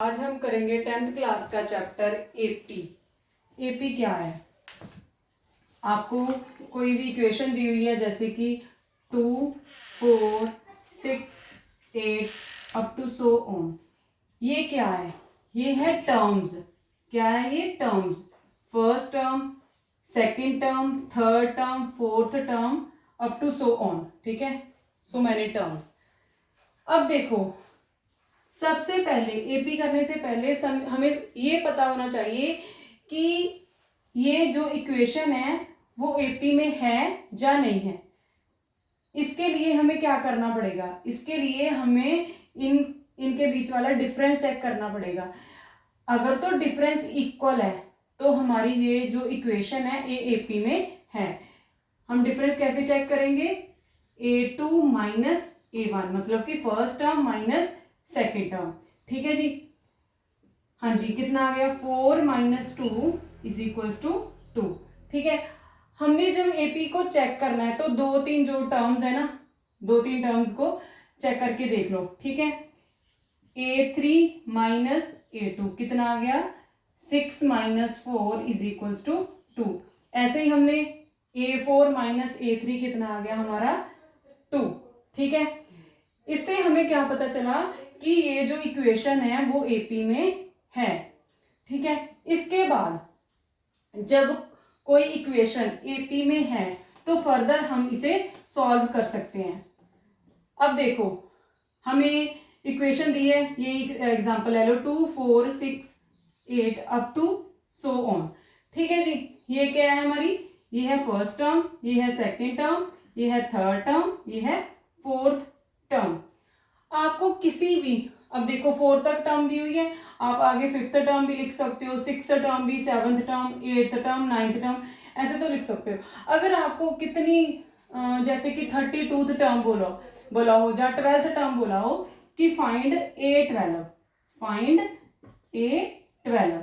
आज हम करेंगे 10th क्लास का चैप्टर एपी। एपी क्या है? आपको कोई भी इक्वेशन दी हुई है जैसे कि 2, 4, 6, 8 अप टू सो ऑन। ये क्या है? ये है टर्म्स। क्या है ये? Terms. First term, second term, third term, fourth term up to so on. ठीक है, सो मैनी टर्म्स। अब देखो, सबसे पहले एपी करने से पहले हमें ये पता होना चाहिए कि ये जो इक्वेशन है वो एपी में है या नहीं है। इसके लिए हमें क्या करना पड़ेगा? इसके लिए हमें इनके बीच वाला डिफरेंस चेक करना पड़ेगा। अगर तो डिफरेंस इक्वल है तो हमारी ये जो इक्वेशन है ये एपी में है। हम डिफरेंस कैसे चेक करेंगे? A2 माइनस A1, मतलब कि first term minus second term. ठीक है जी। हाँ जी, कितना आ गया? 4 माइनस 2 इज इक्वल्स टू 2। ठीक है, हमने जब एपी को चेक करना है तो दो तीन जो टर्म्स है ना, दो तीन टर्म्स को चेक करके देख लो। ठीक है, A3 माइनस A2 कितना आ गया? 6 माइनस 4 इज इक्वल्स टू 2। ऐसे ही हमने A4 माइनस A3 कितना आ गया हमारा? 2। ठीक है, इससे हमें क्या पता चला कि ये जो इक्वेशन है वो एपी में है। ठीक है, इसके बाद जब कोई इक्वेशन एपी में है तो फर्दर हम इसे सॉल्व कर सकते हैं। अब देखो, हमें इक्वेशन दी है, ये एग्जांपल ले लो, 2, 4, 6, 8 अप टू सो ऑन। ठीक है जी, ये क्या है हमारी? ये है फर्स्ट टर्म, ये है सेकेंड टर्म, ये है थर्ड टर्म, ये है फोर्थ टर्म। आपको किसी भी, अब देखो फोर्थ तक टर्म दी हुई है, आप आगे फिफ्थ टर्म भी लिख सकते हो, सिक्स्थ टर्म भी, seventh term, eighth term, ninth term, ऐसे तो लिख सकते हो। अगर आपको कितनी जैसे कि 32th टर्म बोला हो या 12th टर्म बोला हो कि फाइंड A12, फाइंड A12।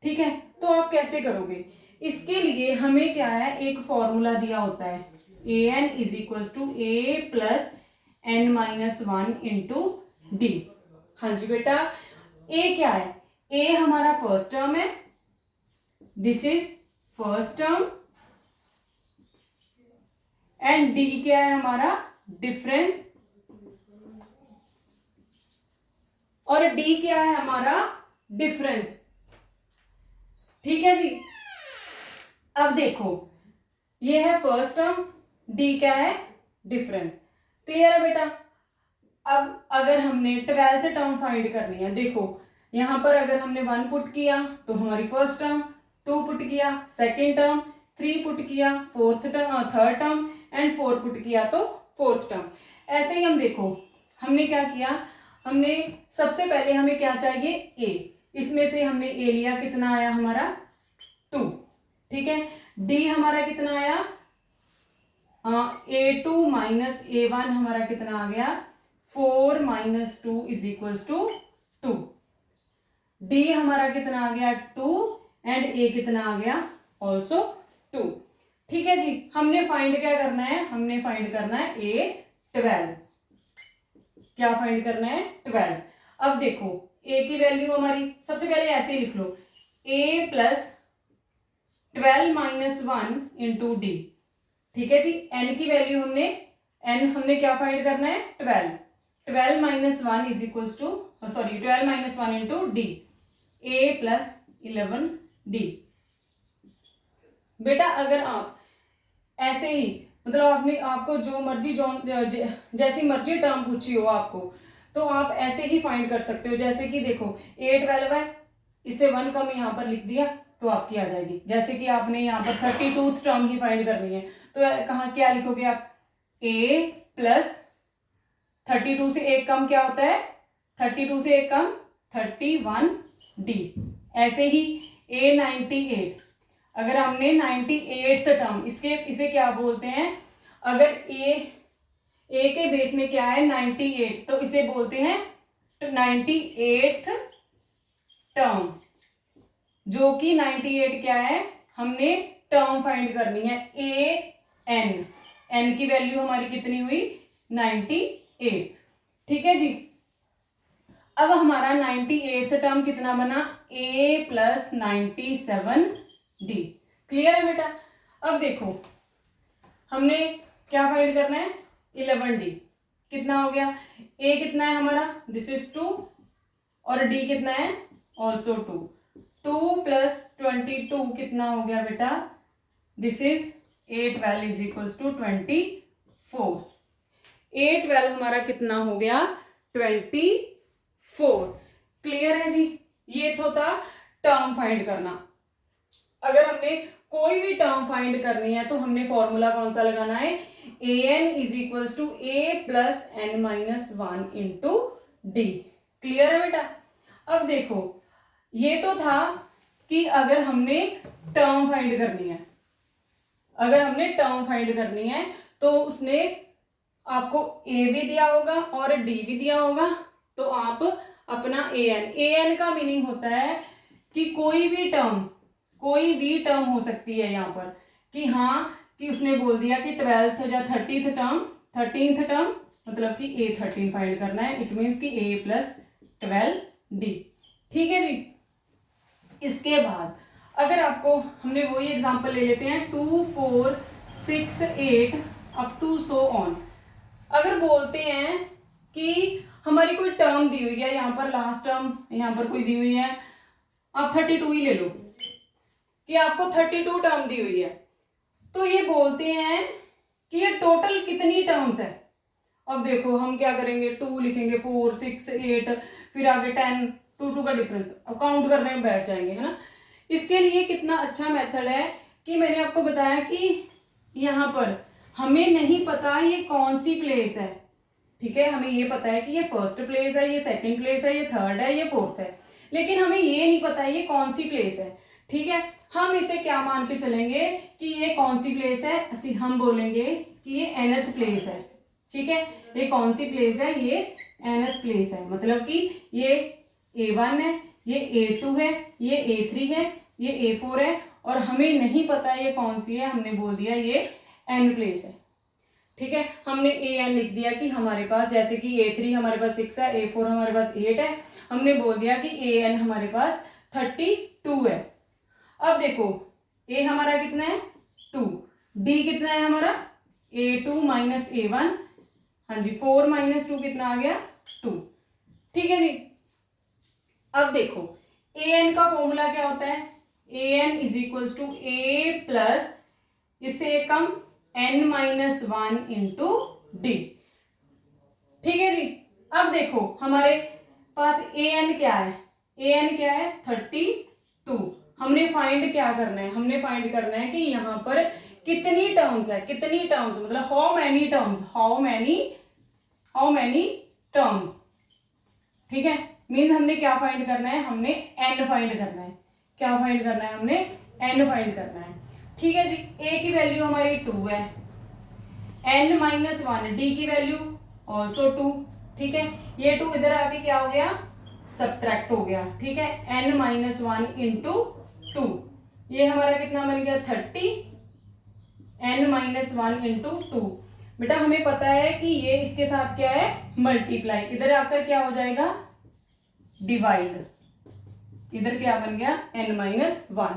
ठीक है, तो आप कैसे करोगे? इसके लिए हमें क्या है, एक फॉर्मूला दिया होता है, an is equals to a plus n minus 1 into D. हाँ जी बेटा, a क्या है? a हमारा फर्स्ट टर्म है, this is first term, and d क्या है हमारा? डिफरेंस, और d क्या है हमारा? डिफरेंस। ठीक है जी। अब देखो, ये है फर्स्ट टर्म, d क्या है? डिफरेंस। क्लियर है बेटा? अब अगर हमने 12th टर्म फाइंड करनी है, देखो यहां पर अगर हमने 1 पुट किया तो हमारी फर्स्ट टर्म, 2 पुट किया सेकेंड टर्म, 3 पुट किया fourth term, third term, and 4 put किया तो फोर्थ टर्म। ऐसे ही हम देखो, हमने क्या किया, हमने सबसे पहले हमें क्या चाहिए? a। इसमें से हमने a लिया, कितना आया हमारा? 2। ठीक है, d हमारा कितना आया? A2 माइनस A1 हमारा कितना आ गया? 4 minus 2 is equals to 2। d हमारा कितना आ गया? 2, एंड a कितना आ गया? ऑल्सो 2। ठीक है जी, हमने फाइंड क्या करना है? हमने फाइंड करना है A12। क्या फाइंड करना है? 12। अब देखो, a की वैल्यू हमारी सबसे पहले ऐसे ही लिख लो, a plus 12 minus 1 into D. ठीक है जी, n की वैल्यू हमने क्या फाइंड करना है? 12। 12 minus 1 is equals to, sorry 12 minus 1 into D, a plus 11 D. बेटा अगर आप ऐसे ही, मतलब आपने आपको जो मर्जी जैसी मर्जी टर्म पूछी हो आपको, तो आप ऐसे ही फाइंड कर सकते हो। जैसे कि देखो, A12 है, इससे 1 कम यहाँ पर लिख दिया तो आपकी आ जाएगी। जैसे कि आपने यहाँ पर 32th टर्म ही फाइंड करनी है, तो कहाँ क्या लिखोगे आप? a प्लस 32 से एक कम क्या होता है? 32 से एक कम 31d। ऐसे ही A98, अगर हमने 98th टर्म, इसे क्या बोलते हैं? अगर a के बेस में क्या है? 98, तो इसे बोलते हैं 98th टर्म, जो कि 98 क्या है? हमने टर्म फाइंड करनी है, n की वैल्यू हमारी कितनी हुई? 98। ठीक है जी। अब हमारा 98th टर्म कितना बना, a प्लस 97d। क्लियर है बेटा। अब देखो हमने क्या फाइंड करना है, 11d कितना हो गया, a कितना है हमारा, दिस इज 2 और d कितना है ऑल्सो 2। 2 प्लस 22 कितना हो गया बेटा, this is 8 12 is equals to 24। 8 12 हमारा कितना हो गया 24। क्लियर है जी। ये तो था टर्म फाइंड करना। अगर हमने कोई भी टर्म फाइंड करनी है तो हमने फॉर्मूला कौन सा लगाना है, A N is equals to A plus N minus 1 into D. Clear है बेटा। अब देखो ये तो था कि अगर हमने टर्म फाइंड करनी है, अगर हमने टर्म फाइंड करनी है तो उसने आपको ए भी दिया होगा और डी भी दिया होगा, तो आप अपना ए एन का मीनिंग होता है कि कोई भी टर्म हो सकती है यहाँ पर, कि हाँ कि उसने बोल दिया कि 12th या 13th टर्म मतलब कि ए 13 फाइंड करना है, इट मीन्स कि ए प्लस 12d। ठीक है जी। इसके बाद अगर आपको हमने वही एग्जांपल ले लेते हैं 2 4 6 8 अप टू सो ऑन। अगर बोलते हैं कि हमारी कोई टर्म दी हुई है, यहाँ पर लास्ट टर्म यहाँ पर कोई दी हुई है, आप 32 ही ले लो कि आपको 32 टर्म दी हुई है, तो ये बोलते हैं कि ये टोटल कितनी टर्म्स है। अब देखो हम क्या करेंगे, 2 लिखेंगे 4 6 8 फिर आगे 10 2 का डिफरेंस, अब काउंट करने में बैठ जाएंगे, है ना। इसके लिए कितना अच्छा मेथड है कि मैंने आपको बताया कि यहाँ पर हमें नहीं पता ये कौन सी प्लेस है, ठीक है। हमें ये पता है कि ये फर्स्ट प्लेस है, ये सेकंड प्लेस है, ये थर्ड है, ये फोर्थ है, लेकिन हमें ये नहीं पता ये कौन सी प्लेस है। ठीक है, हम इसे क्या मान के चलेंगे कि ये कौन सी प्लेस है, हम बोलेंगे कि ये nth प्लेस है। ठीक है, ये कौन सी प्लेस है, ये nth प्लेस है, मतलब कि ये A1 है, ये A2 है, ये A3 है, ये A4 है, और हमें नहीं पता ये कौन सी है, हमने बोल दिया ये n प्लेस है। ठीक है, हमने an लिख दिया कि हमारे पास, जैसे कि A3 हमारे पास 6 है, A4 हमारे पास 8 है, हमने बोल दिया कि an हमारे पास 32 है। अब देखो a हमारा कितना है 2, d कितना है हमारा A2 माइनस A1, हाँ जी 4 माइनस 2 कितना आ गया 2। ठीक है जी। अब देखो an का फॉर्मूला क्या होता है, an is equals to a plus इससे कम n माइनस 1 इंटू डी। ठीक है जी। अब देखो हमारे पास an क्या है, an क्या है 32। हमने फाइंड क्या करना है, हमने फाइंड करना है कि यहाँ पर कितनी टर्म्स है, कितनी टर्म्स मतलब how many terms, how many terms. ठीक है, मीन्स हमने क्या फाइंड करना है, हमने n फाइंड करना है। क्या फाइंड करना है, हमने n फाइंड करना है। ठीक है जी। a की वैल्यू हमारी 2 है, n माइनस 1 d की वैल्यू ऑल्सो 2। ठीक है, ये 2 इधर आके क्या हो गया, सब्ट्रैक्ट हो गया। ठीक है, n माइनस 1 इंटू 2, ये हमारा कितना बन गया 30, n माइनस 1 इंटू 2। बेटा हमें पता है कि ये इसके साथ क्या है मल्टीप्लाई, इधर आकर क्या हो जाएगा डिवाइड, इधर क्या बन गया n माइनस 1,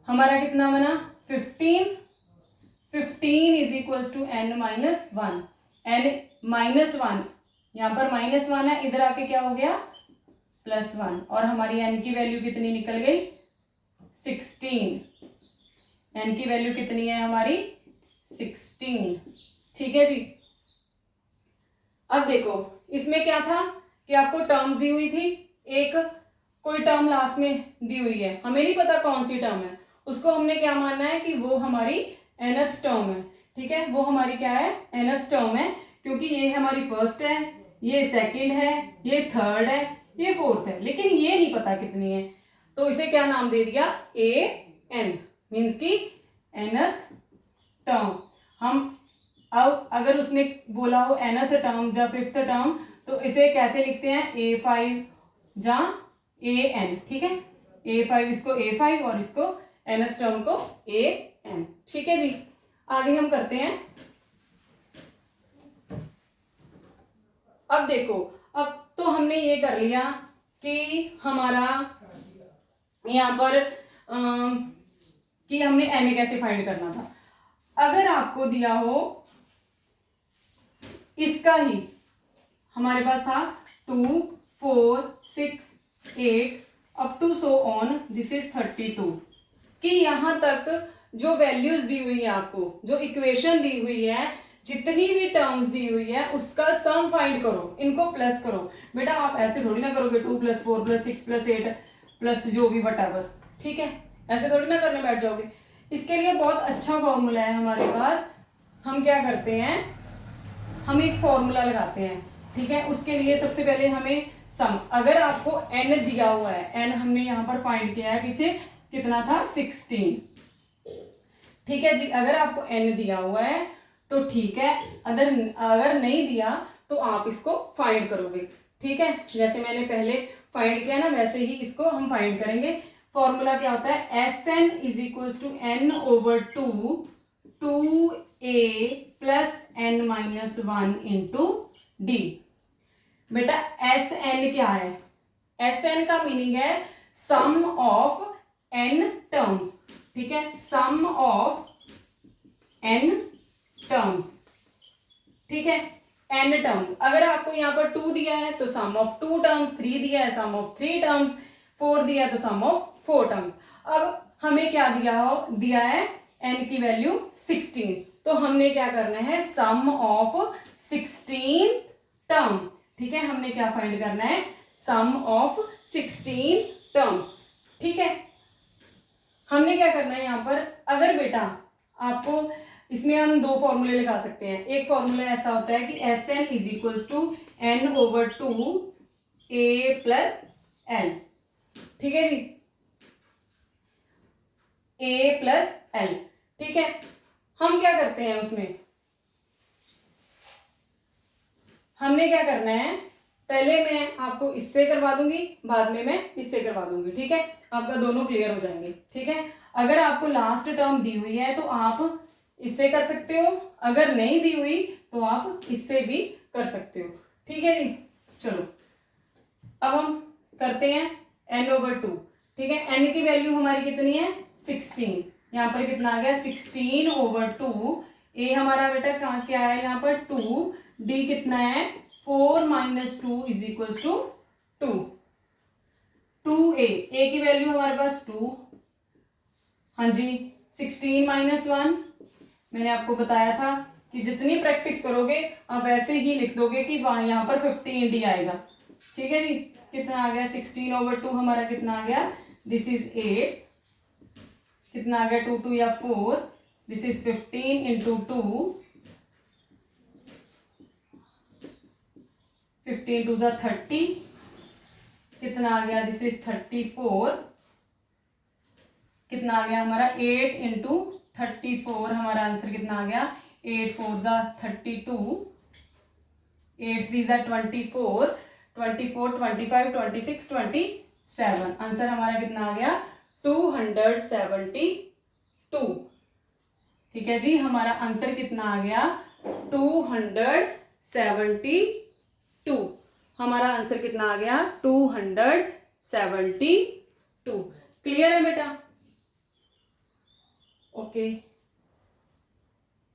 हमारा कितना बना 15 is equals to n minus 1, n minus 1 यहाँ पर माइनस 1 है, इधर आके क्या हो गया प्लस 1, और हमारी n की वैल्यू कितनी निकल गई 16। n की वैल्यू कितनी है हमारी 16। ठीक है जी। अब देखो इसमें क्या था कि आपको टर्म्स दी हुई थी, एक कोई टर्म लास्ट में दी हुई है, हमें नहीं पता कौन सी टर्म है, उसको हमने क्या मानना है कि वो हमारी nth टर्म है। ठीक है, वो हमारी क्या है nth टर्म है, क्योंकि ये हमारी फर्स्ट है, ये सेकंड है, ये थर्ड है, ये फोर्थ है, लेकिन ये नहीं पता कितनी है, तो इसे क्या नाम दे दिया an, मीन्स की nth टर्म। हम अब अगर उसने बोला हो nth टर्म या 5th टर्म, तो इसे कैसे लिखते हैं A5 या an। ठीक है, A5 इसको A5 और इसको nth टर्म को an। ठीक है जी। आगे हम करते हैं। अब देखो, अब तो हमने ये कर लिया कि हमारा यहाँ पर कि हमने n कैसे फाइंड करना था। अगर आपको दिया हो इसका ही, हमारे पास था 2, 4, 6, 8 up to so on, this is 32, कि यहां तक जो वैल्यूज दी हुई है आपको, जो इक्वेशन दी हुई है, जितनी भी टर्म्स दी हुई है उसका सम फाइंड करो, इनको प्लस करो। बेटा आप ऐसे थोड़ी ना करोगे 2 + 4 + 6 + 8 प्लस जो भी वटएवर, ठीक है, ऐसे थोड़ी ना करने बैठ जाओगे। इसके लिए बहुत अच्छा फॉर्मूला है हमारे पास। हम क्या करते हैं, हम एक फॉर्मूला लगाते हैं, ठीक है। उसके लिए सबसे पहले हमें सम, अगर आपको n दिया हुआ है, n हमने यहाँ पर फाइंड किया है, पीछे कितना था 16, ठीक है जी। अगर आपको n दिया हुआ है तो ठीक है, अगर नहीं दिया तो आप इसको फाइंड करोगे, ठीक है। जैसे मैंने पहले फाइंड किया ना, वैसे ही इसको हम फाइंड करेंगे। फॉर्मूला क्या होता है, Sn = n/2 2a + n - 1 × d। बेटा Sn क्या है, Sn का मीनिंग है सम ऑफ n टर्म्स, ठीक है, सम ऑफ n टर्म्स, ठीक है, n टर्म्स। अगर आपको यहाँ पर 2 दिया है तो सम ऑफ 2 टर्म्स, 3 दिया है सम ऑफ 3 टर्म्स, 4 दिया है तो सम ऑफ 4 टर्म्स। अब हमें क्या दिया है n की वैल्यू 16, तो हमने क्या करना है, सम ऑफ 16 टर्म, ठीक है। हमने क्या फाइंड करना है, सम ऑफ 16 टर्म्स, ठीक है। हमने क्या करना है यहाँ पर, अगर बेटा आपको, इसमें हम 2 फॉर्मूले लगा सकते हैं। एक फॉर्मूला ऐसा होता है कि Sn = n/2 a + l, ठीक है जी, a + l, ठीक है। हम क्या करते हैं उसमें, हमने क्या करना है, पहले मैं आपको इससे करवा दूंगी, बाद में मैं इससे करवा दूंगी, ठीक है, आपका दोनों क्लियर हो जाएंगे, ठीक है। अगर आपको लास्ट टर्म दी हुई है तो आप इससे कर सकते हो, अगर नहीं दी हुई तो आप इससे भी कर सकते हो, ठीक है जी। चलो अब हम करते हैं n/2, ठीक है। n की वैल्यू हमारी कितनी है 16, यहाँ पर कितना आ गया 16/2, a हमारा बेटा क्या है यहाँ पर 2, d कितना है 4 - 2 = 2, 2a, a की वैल्यू हमारे पास 2, हाँ जी, 16 - 1, मैंने आपको बताया था कि जितनी प्रैक्टिस करोगे आप ऐसे ही लिख दोगे कि वहां यहाँ पर 15d आएगा, ठीक है जी। कितना आ गया 16/2, हमारा कितना आ गया, दिस इज 8, कितना आ गया 2 2 या 4, दिस इज 15 × 2, 15 2 = 30, कितना आ गया, दिस इज 34, कितना आ गया हमारा 8 × 34, हमारा आंसर कितना आ गया 8 4 = 32, 8 3 = 24, 24 25 26 27, आंसर हमारा कितना आ गया 272, ठीक है जी। हमारा आंसर कितना आ गया 272, हमारा आंसर कितना आ गया 272, क्लियर है बेटा, ओके।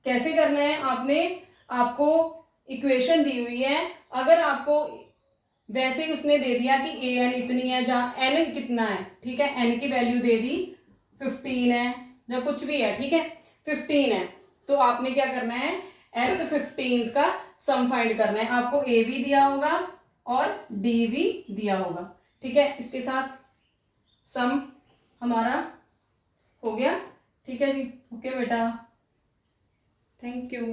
कैसे करना है, आपको इक्वेशन दी हुई है, अगर आपको वैसे ही उसने दे दिया कि an इतनी है, जहां n कितना है, ठीक है, n की वैल्यू दे दी 15 है, या कुछ भी है, ठीक है 15 है, तो आपने क्या करना है S15 का सम फाइंड करना है। आपको a भी दिया होगा और d भी दिया होगा, ठीक है। इसके साथ सम हमारा हो गया, ठीक है जी, ओके बेटा, थैंक यू।